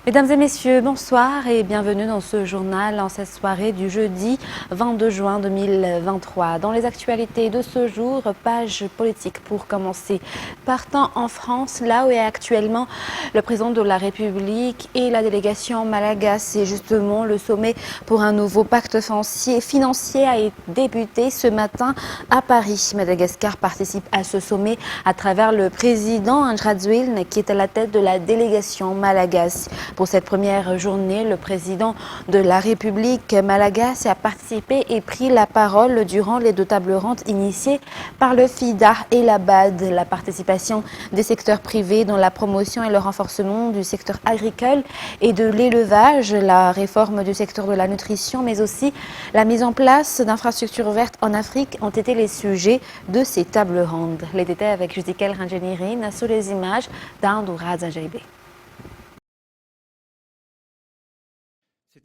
Mesdames et messieurs, bonsoir et bienvenue dans ce journal en cette soirée du jeudi 22 juin 2023. Dans les actualités de ce jour, page politique pour commencer. Partant en France, là où est actuellement le président de la République et la délégation malagasy, et justement le sommet pour un nouveau pacte financier a débuté ce matin à Paris. Madagascar participe à ce sommet à travers le président Andry Rajoelina qui est à la tête de la délégation malagasy. Pour cette première journée, le président de la République malagasy a participé et pris la parole durant les deux tables rondes initiées par le FIDA et la BAD. La participation des secteurs privés dans la promotion et le renforcement du secteur agricole et de l'élevage, la réforme du secteur de la nutrition, mais aussi la mise en place d'infrastructures vertes en Afrique ont été les sujets de ces tables rondes. Les détails avec Judikel Rangenirine sous les images d'Andoura Zanjaibé.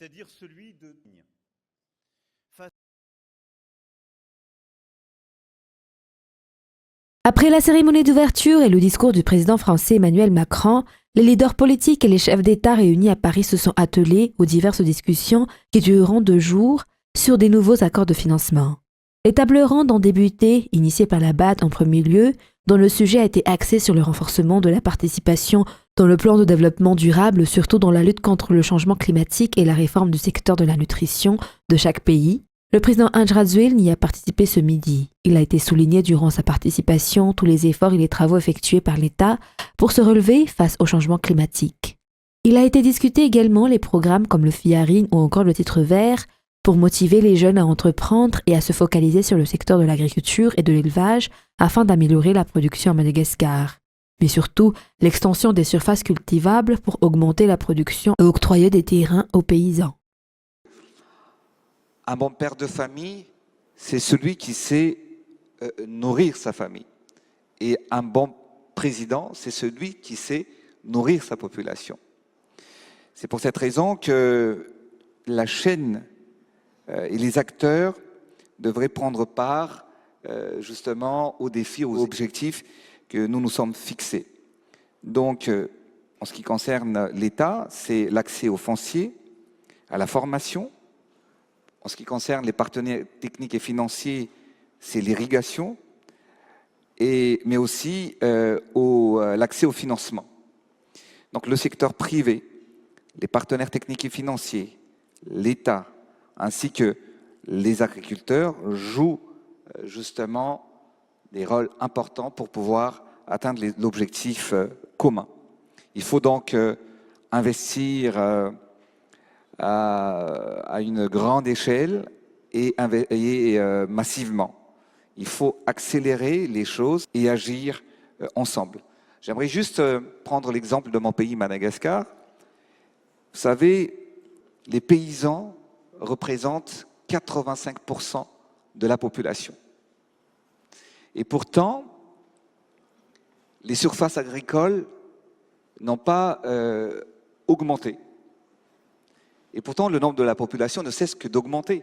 C'est-à-dire celui de... Après la cérémonie d'ouverture et le discours du président français Emmanuel Macron, les leaders politiques et les chefs d'État réunis à Paris se sont attelés aux diverses discussions qui dureront 2 jours sur des nouveaux accords de financement. Les tables rondes ont débuté, initiées par la BAD en premier lieu, dont le sujet a été axé sur le renforcement de la participation dans le plan de développement durable, surtout dans la lutte contre le changement climatique et la réforme du secteur de la nutrition de chaque pays. Le président Andry Rajoelina y a participé ce midi. Il a été souligné durant sa participation tous les efforts et les travaux effectués par l'État pour se relever face au changement climatique. Il a été discuté également les programmes comme le FIARIN ou encore le titre vert pour motiver les jeunes à entreprendre et à se focaliser sur le secteur de l'agriculture et de l'élevage afin d'améliorer la production à Madagascar. Mais surtout, l'extension des surfaces cultivables pour augmenter la production et octroyer des terrains aux paysans. Un bon père de famille, c'est celui qui sait nourrir sa famille. Et un bon président, c'est celui qui sait nourrir sa population. C'est pour cette raison que la chaîne et les acteurs devraient prendre part justement aux défis, aux objectifs que nous nous sommes fixés. Donc, en ce qui concerne l'État, c'est l'accès au foncier, à la formation. En ce qui concerne les partenaires techniques et financiers, c'est l'irrigation, mais aussi l'accès au financement. Donc le secteur privé, les partenaires techniques et financiers, l'État, ainsi que les agriculteurs jouent justement des rôles importants pour pouvoir atteindre l'objectif commun. Il faut donc investir à une grande échelle et massivement. Il faut accélérer les choses et agir ensemble. J'aimerais juste prendre l'exemple de mon pays, Madagascar. Vous savez, les paysans représentent 85% de la population. Et pourtant, les surfaces agricoles n'ont pas augmenté. Et pourtant, le nombre de la population ne cesse que d'augmenter.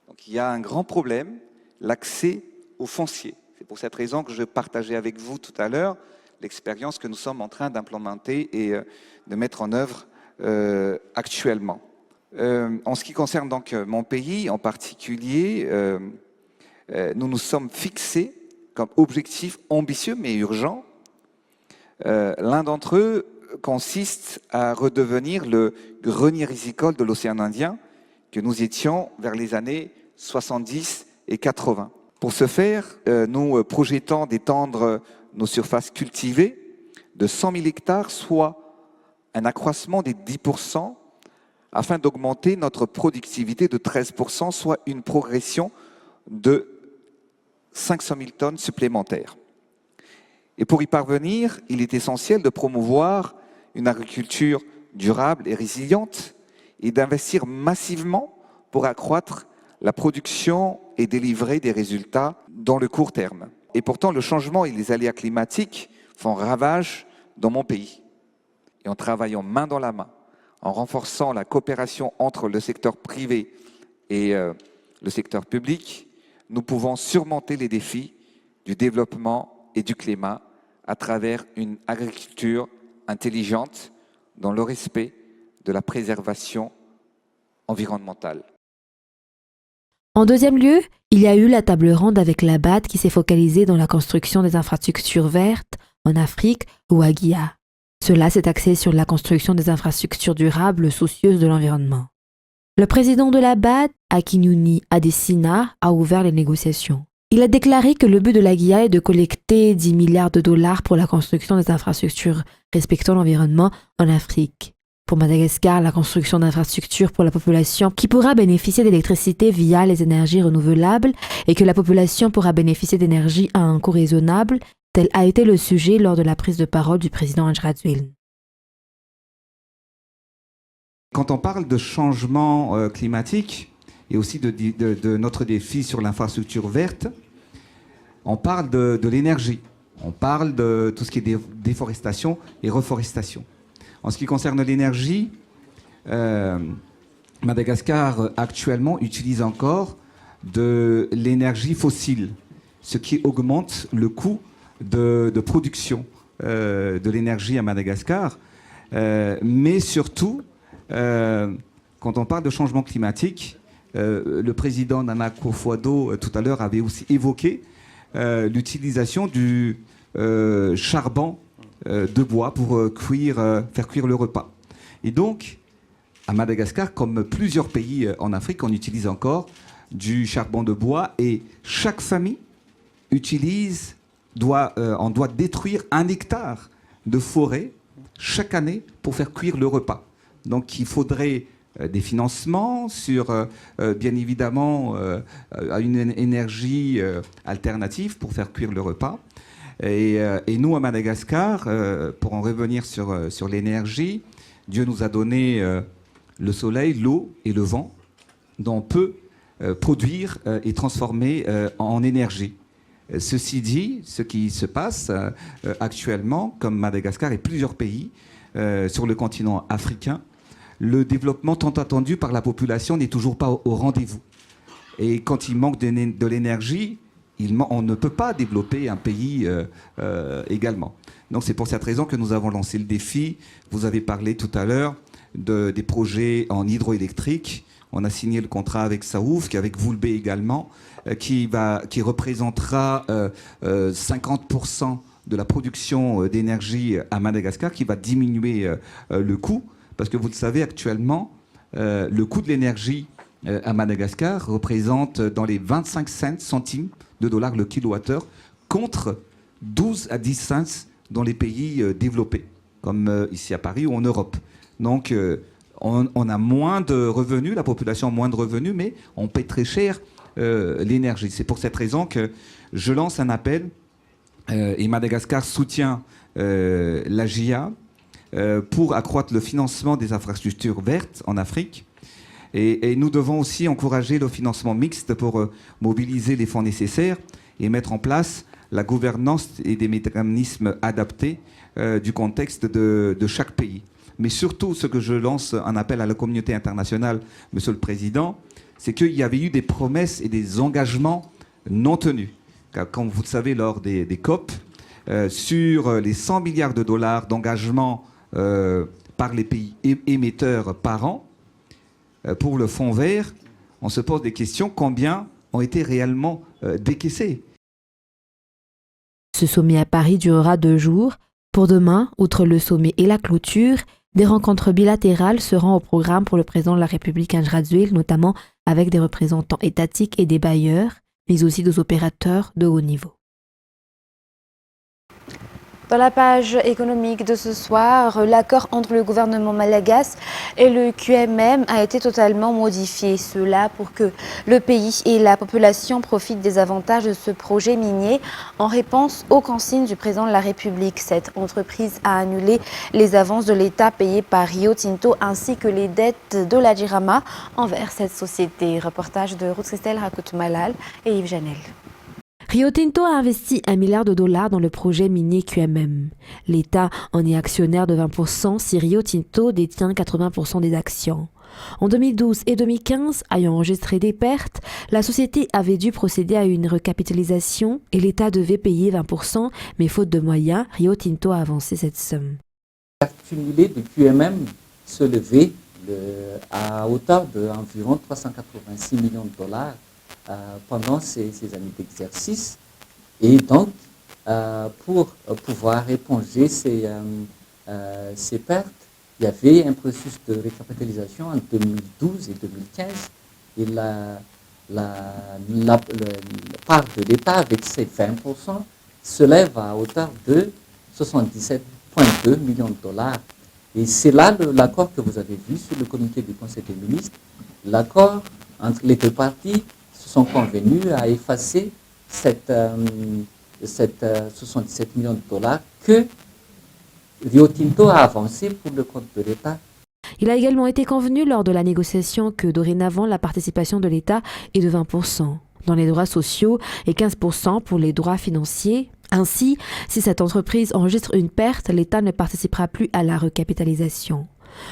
Donc il y a un grand problème, l'accès au foncier. C'est pour cette raison que je partageais avec vous tout à l'heure l'expérience que nous sommes en train d'implémenter et de mettre en œuvre actuellement. En ce qui concerne donc mon pays en particulier, nous nous sommes fixés comme objectif ambitieux mais urgent. L'un d'entre eux consiste à redevenir le grenier risicole de l'océan Indien que nous étions vers les années 70 et 80. Pour ce faire, nous projetons d'étendre nos surfaces cultivées de 100 000 hectares, soit un accroissement des 10%, afin d'augmenter notre productivité de 13%, soit une progression de 500 000 tonnes supplémentaires. Et pour y parvenir, il est essentiel de promouvoir une agriculture durable et résiliente et d'investir massivement pour accroître la production et délivrer des résultats dans le court terme. Et pourtant, le changement et les aléas climatiques font ravage dans mon pays. Et en travaillant main dans la main, en renforçant la coopération entre le secteur privé et le secteur public, nous pouvons surmonter les défis du développement et du climat à travers une agriculture intelligente, dans le respect de la préservation environnementale. En deuxième lieu, il y a eu la table ronde avec la BAD qui s'est focalisée dans la construction des infrastructures vertes en Afrique ou à Guia. Cela s'est axé sur la construction des infrastructures durables soucieuses de l'environnement. Le président de la BAD, Akinwumi Adesina, a ouvert les négociations. Il a déclaré que le but de la Guia est de collecter 10 milliards de dollars pour la construction des infrastructures respectant l'environnement en Afrique. Pour Madagascar, la construction d'infrastructures pour la population qui pourra bénéficier d'électricité via les énergies renouvelables et que la population pourra bénéficier d'énergie à un coût raisonnable, tel a été le sujet lors de la prise de parole du président Andjradjwil. Quand on parle de changement climatique et aussi de notre défi sur l'infrastructure verte, on parle de l'énergie, on parle de tout ce qui est déforestation et reforestation. En ce qui concerne l'énergie, Madagascar actuellement utilise encore de l'énergie fossile, ce qui augmente le coût de production de l'énergie à Madagascar. Mais surtout, quand on parle de changement climatique, le président Nana Akufo-Addo tout à l'heure avait aussi évoqué l'utilisation du charbon de bois pour faire cuire le repas. Et donc, à Madagascar, comme plusieurs pays en Afrique, on utilise encore du charbon de bois et chaque famille on doit détruire 1 hectare de forêt chaque année pour faire cuire le repas. Donc il faudrait des financements sur, bien évidemment, une énergie alternative pour faire cuire le repas. Et nous, à Madagascar, pour en revenir sur l'énergie, Dieu nous a donné le soleil, l'eau et le vent, dont on peut produire et transformer en énergie. Ceci dit, ce qui se passe actuellement, comme Madagascar et plusieurs pays sur le continent africain, le développement tant attendu par la population n'est toujours pas au rendez-vous. Et quand il manque de l'énergie, on ne peut pas développer un pays également. Donc c'est pour cette raison que nous avons lancé le défi. Vous avez parlé tout à l'heure des projets en hydroélectrique. On a signé le contrat avec Saouf, avec Voulbé également, qui représentera 50% de la production d'énergie à Madagascar, qui va diminuer le coût. Parce que vous le savez, actuellement, le coût de l'énergie à Madagascar représente dans les 25 centimes de dollars le kilowattheure, contre 12 à 10 cents dans les pays développés, comme ici à Paris ou en Europe. Donc, on a moins de revenus, la population a moins de revenus, mais on paie très cher l'énergie. C'est pour cette raison que je lance un appel, et Madagascar soutient la GIA, pour accroître le financement des infrastructures vertes en Afrique. Et nous devons aussi encourager le financement mixte pour mobiliser les fonds nécessaires et mettre en place la gouvernance et des mécanismes adaptés du contexte de chaque pays. Mais surtout, ce que je lance un appel à la communauté internationale, Monsieur le Président, c'est qu'il y avait eu des promesses et des engagements non tenus. Car, comme vous le savez, lors des COP, sur les 100 milliards de dollars d'engagement par les pays émetteurs par an, pour le fonds vert, on se pose des questions, combien ont été réellement décaissés? Ce sommet à Paris durera 2 jours. Pour demain, outre le sommet et la clôture, des rencontres bilatérales seront au programme pour le président de la République Andjradjwil, notamment avec des représentants étatiques et des bailleurs, mais aussi des opérateurs de haut niveau. Dans la page économique de ce soir, l'accord entre le gouvernement malagasy et le QMM a été totalement modifié. Cela pour que le pays et la population profitent des avantages de ce projet minier en réponse aux consignes du président de la République. Cette entreprise a annulé les avances de l'État payées par Rio Tinto ainsi que les dettes de la Jirama envers cette société. Reportage de Ruth Christelle Rakoutumalal et Yves Janel. Rio Tinto a investi 1 milliard de dollars dans le projet minier QMM. L'État en est actionnaire de 20% si Rio Tinto détient 80% des actions. En 2012 et 2015, ayant enregistré des pertes, la société avait dû procéder à une recapitalisation et l'État devait payer 20%, mais faute de moyens, Rio Tinto a avancé cette somme. Cumulé de QMM se levait à hauteur d'environ 386 millions de dollars pendant ces années d'exercice. Et donc, pour pouvoir éponger ces pertes, il y avait un processus de récapitalisation en 2012 et 2015. Et la part de l'État avec ses 20% se lève à hauteur de 77,2 millions de dollars. Et c'est là l'accord que vous avez vu sur le communiqué du Conseil des ministres. L'accord entre les deux parties se sont convenus à effacer 77 millions de dollars que Rio Tinto a avancé pour le compte de l'État. Il a également été convenu lors de la négociation que dorénavant la participation de l'État est de 20% dans les droits sociaux et 15% pour les droits financiers. Ainsi, si cette entreprise enregistre une perte, l'État ne participera plus à la recapitalisation.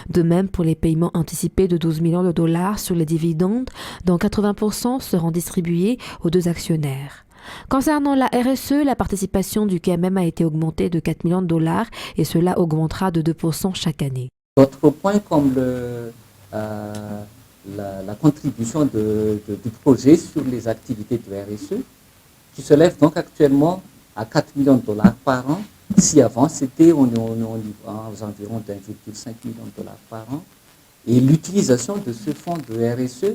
De même pour les paiements anticipés de 12 millions de dollars sur les dividendes, dont 80% seront distribués aux deux actionnaires. Concernant la RSE, la participation du KMM a été augmentée de 4 millions de dollars et cela augmentera de 2% chaque année. D'autres points comme la contribution du projet sur les activités de RSE, qui se lève donc actuellement à 4 millions de dollars par an. Si avant, c'était aux environs d'1,5 million de dollars par an. Et l'utilisation de ce fonds de RSE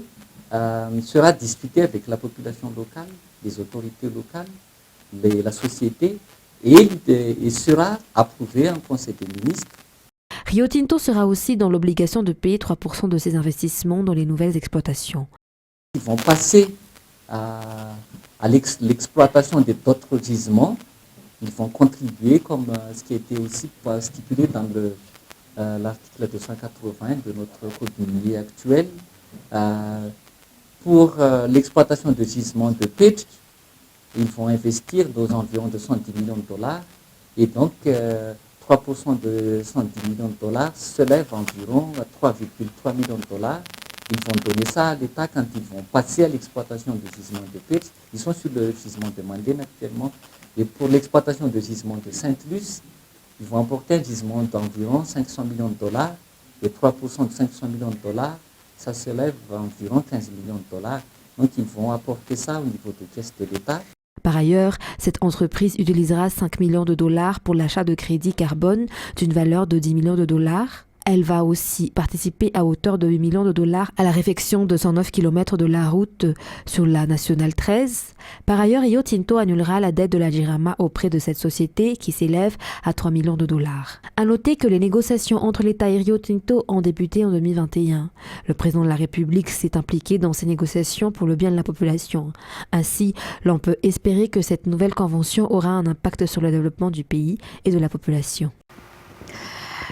sera discutée avec la population locale, les autorités locales, la société, et sera approuvée en Conseil des ministres. Rio Tinto sera aussi dans l'obligation de payer 3% de ses investissements dans les nouvelles exploitations. Ils vont passer à l'exploitation d'autres gisements. Ils vont contribuer, comme ce qui a été aussi stipulé dans l'article 280 de notre code minier actuel, pour l'exploitation de gisements de pitch. Ils vont investir d'environ 110 millions de dollars et donc 3% de 110 millions de dollars se lève environ à 3,3 millions de dollars. Ils vont donner ça à l'État quand ils vont passer à l'exploitation de gisements de pitch. Ils sont sur le gisement de Mandine actuellement. Et pour l'exploitation de gisement de Sainte-Luce, ils vont apporter un gisement d'environ 500 millions de dollars. Et 3% de 500 millions de dollars, ça se lève à environ 15 millions de dollars. Donc ils vont apporter ça au niveau de caisse de l'État. Par ailleurs, cette entreprise utilisera 5 millions de dollars pour l'achat de crédits carbone d'une valeur de 10 millions de dollars. Elle va aussi participer à hauteur de 8 millions de dollars à la réfection de 109 km de la route sur la Nationale 13. Par ailleurs, Rio Tinto annulera la dette de la JIRAMA auprès de cette société qui s'élève à 3 millions de dollars. À noter que les négociations entre l'État et Rio Tinto ont débuté en 2021. Le président de la République s'est impliqué dans ces négociations pour le bien de la population. Ainsi, l'on peut espérer que cette nouvelle convention aura un impact sur le développement du pays et de la population.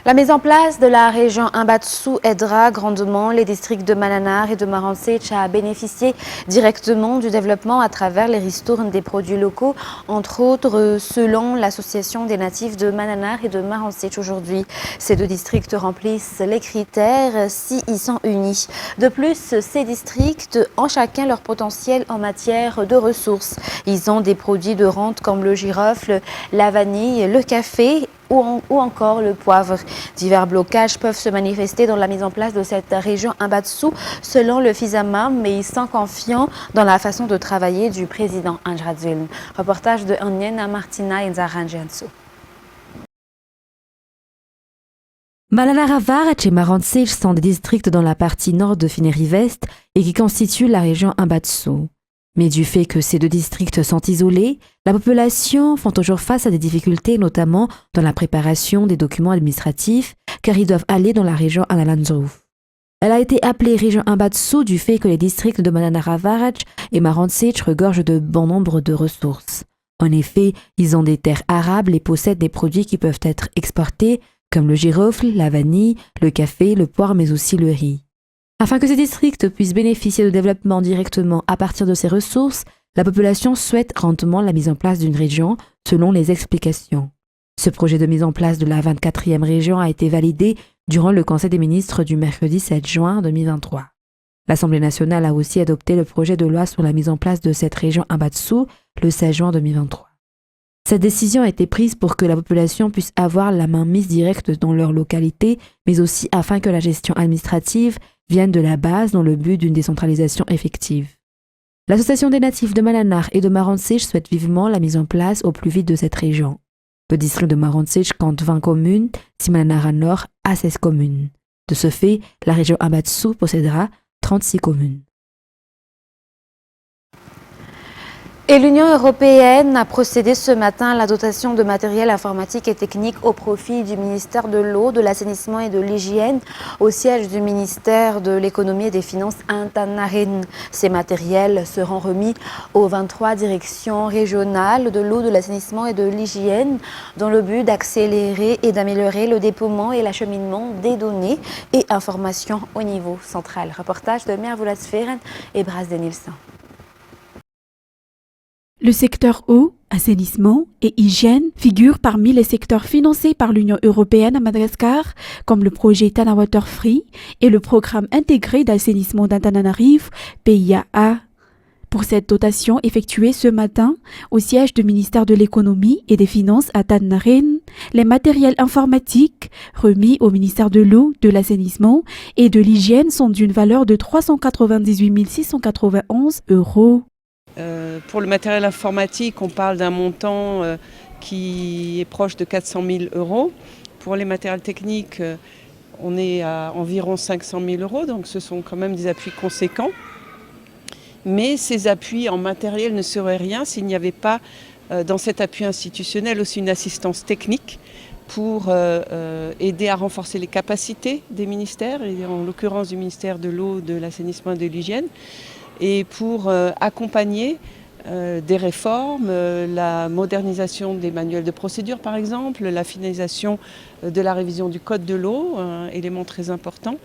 La mise en place de la région Imbatsu aidera grandement les districts de Mananar et de Maransetch à bénéficier directement du développement à travers les ristournes des produits locaux, entre autres selon l'association des natifs de Mananar et de Maransetch aujourd'hui. Ces deux districts remplissent les critères si ils sont unis. De plus, ces districts ont chacun leur potentiel en matière de ressources. Ils ont des produits de rente comme le girofle, la vanille, le café ou encore le poivre. Divers blocages peuvent se manifester dans la mise en place de cette région Imbatsu selon le FISAMA, mais ils sont confiants dans la façon de travailler du président Anjradul. Reportage de Oniena Martina et Nzaranjansu. Mananaravarach et Maransetch sont des districts dans la partie nord de Fineri-Vest et qui constituent la région Imbatsu. Mais du fait que ces deux districts sont isolés, la population font toujours face à des difficultés, notamment dans la préparation des documents administratifs, car ils doivent aller dans la région Analanzruf. Elle a été appelée région Imbatsu du fait que les districts de Mananaravarach et Maransetch regorgent de bon nombre de ressources. En effet, ils ont des terres arables et possèdent des produits qui peuvent être exportés, comme le girofle, la vanille, le café, le poire, mais aussi le riz. Afin que ces districts puissent bénéficier de développement directement à partir de ces ressources, la population souhaite grandement la mise en place d'une région selon les explications. Ce projet de mise en place de la 24e région a été validé durant le Conseil des ministres du mercredi 7 juin 2023. L'Assemblée nationale a aussi adopté le projet de loi sur la mise en place de cette région Imbatsu le 16 juin 2023. Cette décision a été prise pour que la population puisse avoir la main mise directe dans leur localité, mais aussi afin que la gestion administrative vienne de la base dans le but d'une décentralisation effective. L'Association des natifs de Mananar et de Marantsij souhaite vivement la mise en place au plus vite de cette région. Le district de Marantsij compte 20 communes, si Mananara Nord a 16 communes. De ce fait, la région Abatsu possédera 36 communes. Et l'Union européenne a procédé ce matin à la dotation de matériel informatique et technique au profit du ministère de l'Eau, de l'Assainissement et de l'Hygiène au siège du ministère de l'Économie et des Finances à Antanarin. Ces matériels seront remis aux 23 directions régionales de l'eau, de l'assainissement et de l'hygiène dans le but d'accélérer et d'améliorer le déploiement et l'acheminement des données et informations au niveau central. Reportage de Mervoula Sferen et Bras Denilson. Le secteur eau, assainissement et hygiène figure parmi les secteurs financés par l'Union européenne à Madagascar, comme le projet Tana Water Free et le programme intégré d'assainissement d'Antananarivo, PIAA. Pour cette dotation effectuée ce matin au siège du ministère de l'Économie et des Finances à Tannarin, les matériels informatiques remis au ministère de l'Eau, de l'Assainissement et de l'Hygiène sont d'une valeur de 398 691 €. Pour le matériel informatique, on parle d'un montant qui est proche de 400 000 €. Pour les matériels techniques, on est à environ 500 000 €, donc ce sont quand même des appuis conséquents. Mais ces appuis en matériel ne seraient rien s'il n'y avait pas dans cet appui institutionnel aussi une assistance technique pour aider à renforcer les capacités des ministères, et en l'occurrence du ministère de l'Eau, de l'Assainissement et de l'Hygiène, et pour accompagner des réformes, la modernisation des manuels de procédure par exemple, la finalisation de la révision du code de l'eau, un élément très important.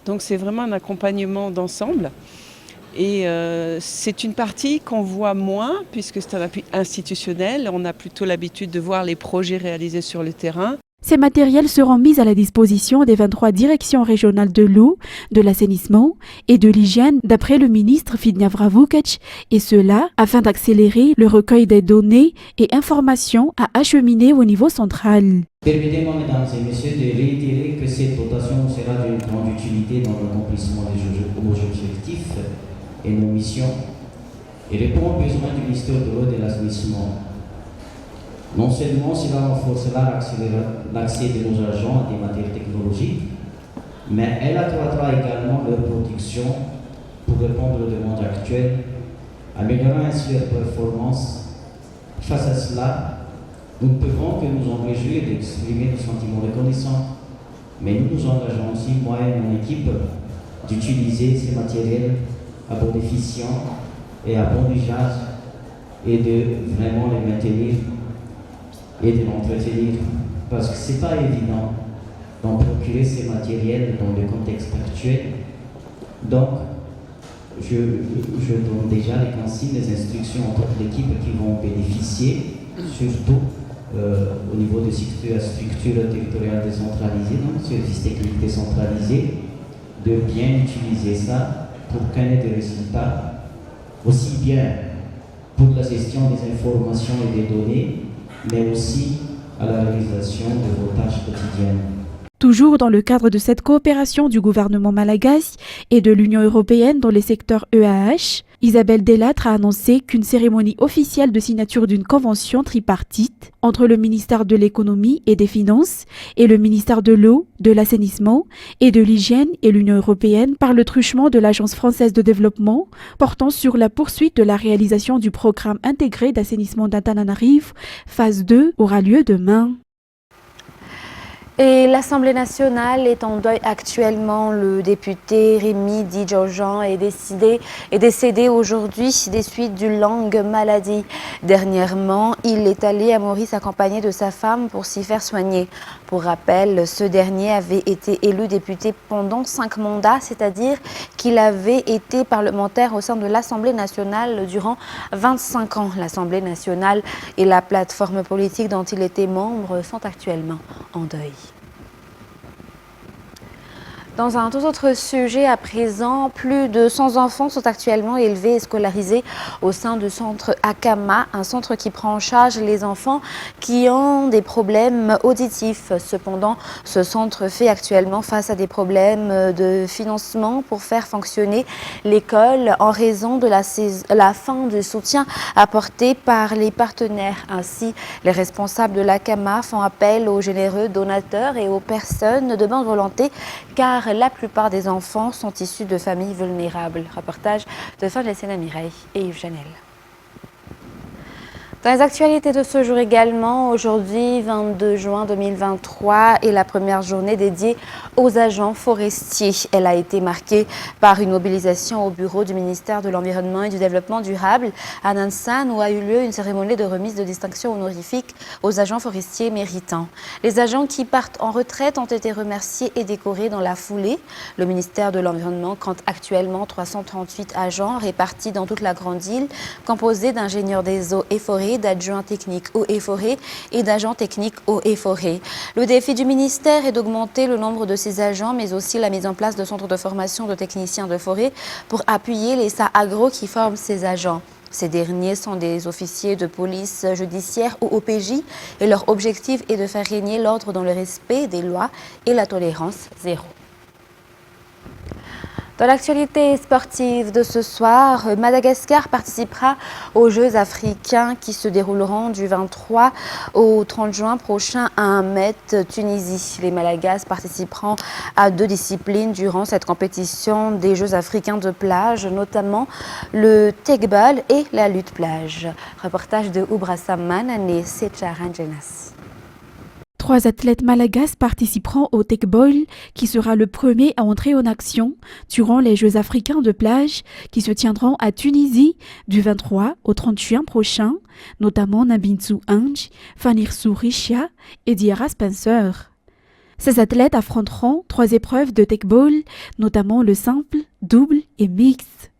Donc c'est vraiment un accompagnement d'ensemble. Et c'est une partie qu'on voit moins puisque c'est un appui institutionnel. On a plutôt l'habitude de voir les projets réalisés sur le terrain. Ces matériels seront mis à la disposition des 23 directions régionales de l'eau, de l'assainissement et de l'hygiène d'après le ministre Fidniavra Vukac, et cela afin d'accélérer le recueil des données et informations à acheminer au niveau central. Permettez-moi, mesdames et messieurs, de réitérer que cette dotation sera d'une grande utilité dans l'accomplissement de nos objectifs et nos missions et répond aux besoins du ministère de l'eau et de l'assainissement. Non seulement cela renforcera l'accès de nos agents à des matières technologiques, mais elle accroîtra également leur production pour répondre aux demandes actuelles, améliorant ainsi leur performance. Face à cela, nous ne pouvons que nous en réjouir et exprimer nos sentiments reconnaissants, mais nous nous engageons aussi, moi et mon équipe, d'utiliser ces matériels à bon efficient et à bon usage et de vraiment les maintenir et de l'entretenir, parce que ce n'est pas évident d'en procurer ces matériels dans le contexte actuel. Donc, je donne déjà les consignes, les instructions entre l'équipe qui vont bénéficier, surtout au niveau de structures territoriales décentralisées, donc services techniques décentralisés, de bien utiliser ça pour qu'on ait des résultats, aussi bien pour la gestion des informations et des données, mais aussi à la réalisation de vos tâches quotidiennes. Toujours dans le cadre de cette coopération du gouvernement malagasy et de l'Union européenne dans les secteurs EAH, Isabelle Delattre a annoncé qu'une cérémonie officielle de signature d'une convention tripartite entre le ministère de l'Économie et des Finances et le ministère de l'Eau, de l'Assainissement et de l'Hygiène et l'Union européenne par le truchement de l'Agence française de développement portant sur la poursuite de la réalisation du programme intégré d'assainissement d'Antananarivo, phase 2, aura lieu demain. Et l'Assemblée nationale est en deuil actuellement. Le député Rémi Djordjan est décédé aujourd'hui des suites d'une longue maladie. Dernièrement, il est allé à Maurice accompagné de sa femme pour s'y faire soigner. Pour rappel, ce dernier avait été élu député pendant 5 mandats, c'est-à-dire qu'il avait été parlementaire au sein de l'Assemblée nationale durant 25 ans. L'Assemblée nationale et la plateforme politique dont il était membre sont actuellement en deuil. Dans un tout autre sujet à présent, plus de 100 enfants sont actuellement élevés et scolarisés au sein du centre Akama, un centre qui prend en charge les enfants qui ont des problèmes auditifs. Cependant, ce centre fait actuellement face à des problèmes de financement pour faire fonctionner l'école en raison de la fin du soutien apporté par les partenaires. Ainsi, les responsables de l'Akama font appel aux généreux donateurs et aux personnes de bonne volonté car la plupart des enfants sont issus de familles vulnérables. Reportage de Fadlessena Mireille et Yves Janel. Dans les actualités de ce jour également, aujourd'hui 22 juin 2023 est la première journée dédiée aux agents forestiers. Elle a été marquée par une mobilisation au bureau du ministère de l'Environnement et du Développement durable à Nansan où a eu lieu une cérémonie de remise de distinction honorifique aux agents forestiers méritants. Les agents qui partent en retraite ont été remerciés et décorés dans la foulée. Le ministère de l'Environnement compte actuellement 338 agents répartis dans toute la grande île, composés d'ingénieurs des eaux et forêts, d'adjoints techniques eaux et forêts et d'agents techniques eaux et forêts. Le défi du ministère est d'augmenter le nombre de ces agents, mais aussi la mise en place de centres de formation de techniciens de forêt pour appuyer les SAAGRO qui forment ces agents. Ces derniers sont des officiers de police judiciaire ou OPJ et leur objectif est de faire régner l'ordre dans le respect des lois et la tolérance zéro. Dans l'actualité sportive de ce soir, Madagascar participera aux Jeux africains qui se dérouleront du 23 au 30 juin prochain à Met, Tunisie. Les Malagasy participeront à 2 disciplines durant cette compétition des Jeux africains de plage, notamment le tegball et la lutte plage. Reportage de Oubrassaman et Secharanjenas. 3 athlètes malagasy participeront au tegball, qui sera le premier à entrer en action durant les Jeux africains de plage qui se tiendront à Tunisie du 23 au 30 juin prochain, notamment Nabinsu Ange, Fanirsu Rishia et Diarra Spencer. Ces athlètes affronteront 3 épreuves de tegball, notamment le simple, double et mixte.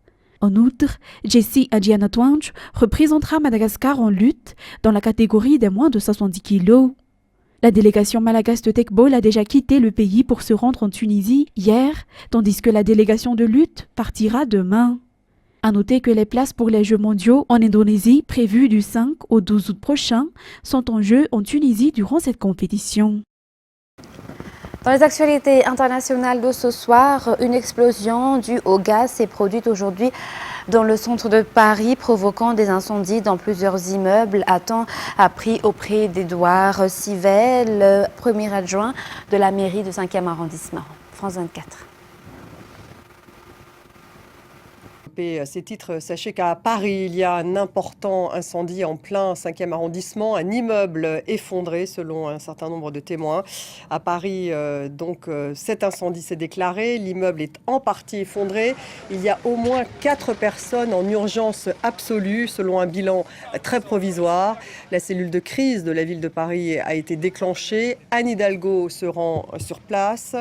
En outre, Jessie Adjianatwange représentera Madagascar en lutte dans la catégorie des moins de 70 kg. La délégation malagasy de tegball a déjà quitté le pays pour se rendre en Tunisie hier, tandis que la délégation de lutte partira demain. À noter que les places pour les Jeux mondiaux en Indonésie, prévues du 5 au 12 août prochain, sont en jeu en Tunisie durant cette compétition. Dans les actualités internationales de ce soir, une explosion due au gaz s'est produite aujourd'hui dans le centre de Paris, provoquant des incendies dans plusieurs immeubles, a-t-on appris auprès d'Edouard Sivel, premier adjoint de la mairie du 5e arrondissement. France 24. Ces titres, sachez qu'à Paris, il y a un important incendie en plein 5e arrondissement, un immeuble effondré selon un certain nombre de témoins. À Paris, cet incendie s'est déclaré, l'immeuble est en partie effondré. Il y a au moins 4 personnes en urgence absolue selon un bilan très provisoire. La cellule de crise de la ville de Paris a été déclenchée. Anne Hidalgo se rend sur place.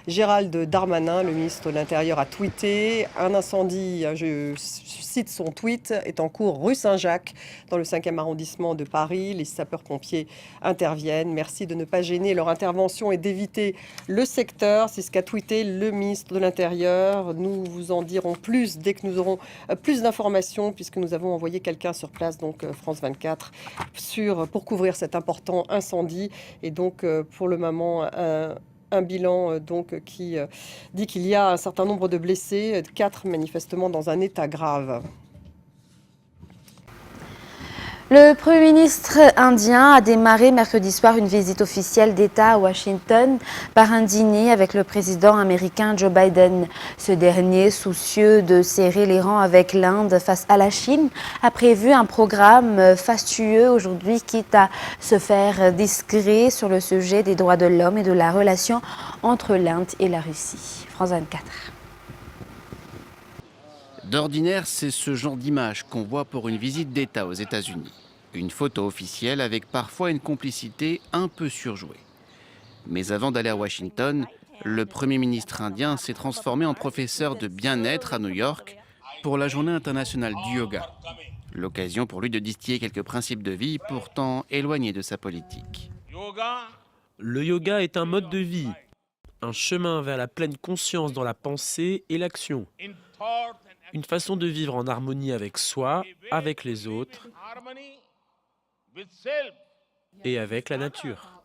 Gérald Darmanin, le ministre de l'Intérieur, a tweeté un incendie, je cite son tweet, est en cours rue Saint-Jacques dans le 5e arrondissement de Paris. Les sapeurs-pompiers interviennent. Merci de ne pas gêner leur intervention et d'éviter le secteur. C'est ce qu'a tweeté le ministre de l'Intérieur. Nous vous en dirons plus dès que nous aurons plus d'informations puisque nous avons envoyé quelqu'un sur place, donc France 24, pour couvrir cet important incendie. Et donc pour le moment, un bilan qui dit qu'il y a un certain nombre de blessés, 4 manifestement dans un état grave. Le Premier ministre indien a démarré mercredi soir une visite officielle d'État à Washington par un dîner avec le président américain Joe Biden. Ce dernier, soucieux de serrer les rangs avec l'Inde face à la Chine, a prévu un programme fastueux aujourd'hui, quitte à se faire discret sur le sujet des droits de l'homme et de la relation entre l'Inde et la Russie. France 24. D'ordinaire, c'est ce genre d'image qu'on voit pour une visite d'État aux États-Unis. Une photo officielle avec parfois une complicité un peu surjouée. Mais avant d'aller à Washington, le Premier ministre indien s'est transformé en professeur de bien-être à New York pour la Journée internationale du yoga. L'occasion pour lui de distiller quelques principes de vie pourtant éloignés de sa politique. Le yoga est un mode de vie. un chemin vers la pleine conscience dans la pensée et l'action. Une façon de vivre en harmonie avec soi, avec les autres et avec la nature.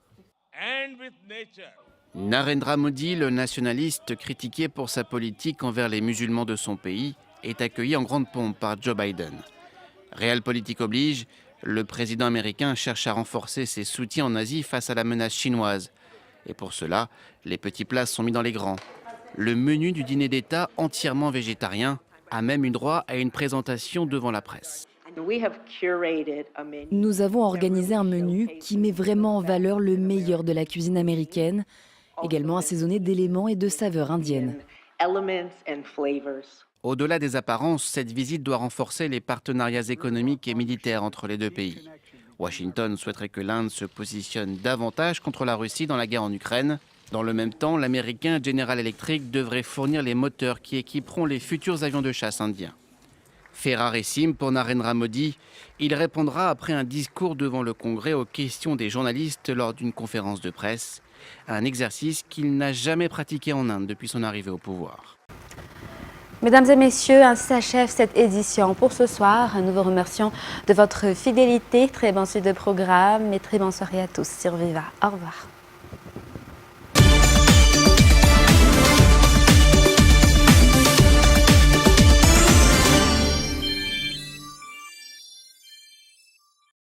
Narendra Modi, le nationaliste critiqué pour sa politique envers les musulmans de son pays, est accueilli en grande pompe par Joe Biden. Realpolitik oblige, le président américain cherche à renforcer ses soutiens en Asie face à la menace chinoise. Et pour cela, les petits plats sont mis dans les grands. Le menu du dîner d'État entièrement végétarien a même eu droit à une présentation devant la presse. Nous avons organisé un menu qui met vraiment en valeur le meilleur de la cuisine américaine, également assaisonné d'éléments et de saveurs indiennes. Au-delà des apparences, cette visite doit renforcer les partenariats économiques et militaires entre les deux pays. Washington souhaiterait que l'Inde se positionne davantage contre la Russie dans la guerre en Ukraine. Dans le même temps, l'américain General Electric devrait fournir les moteurs qui équiperont les futurs avions de chasse indiens. Fait rarissime pour Narendra Modi, il répondra après un discours devant le Congrès aux questions des journalistes lors d'une conférence de presse, un exercice qu'il n'a jamais pratiqué en Inde depuis son arrivée au pouvoir. Mesdames et messieurs, ainsi s'achève cette édition pour ce soir. Nous vous remercions de votre fidélité. Très bonne suite de programme et très bonne soirée à tous sur Viva. Au revoir.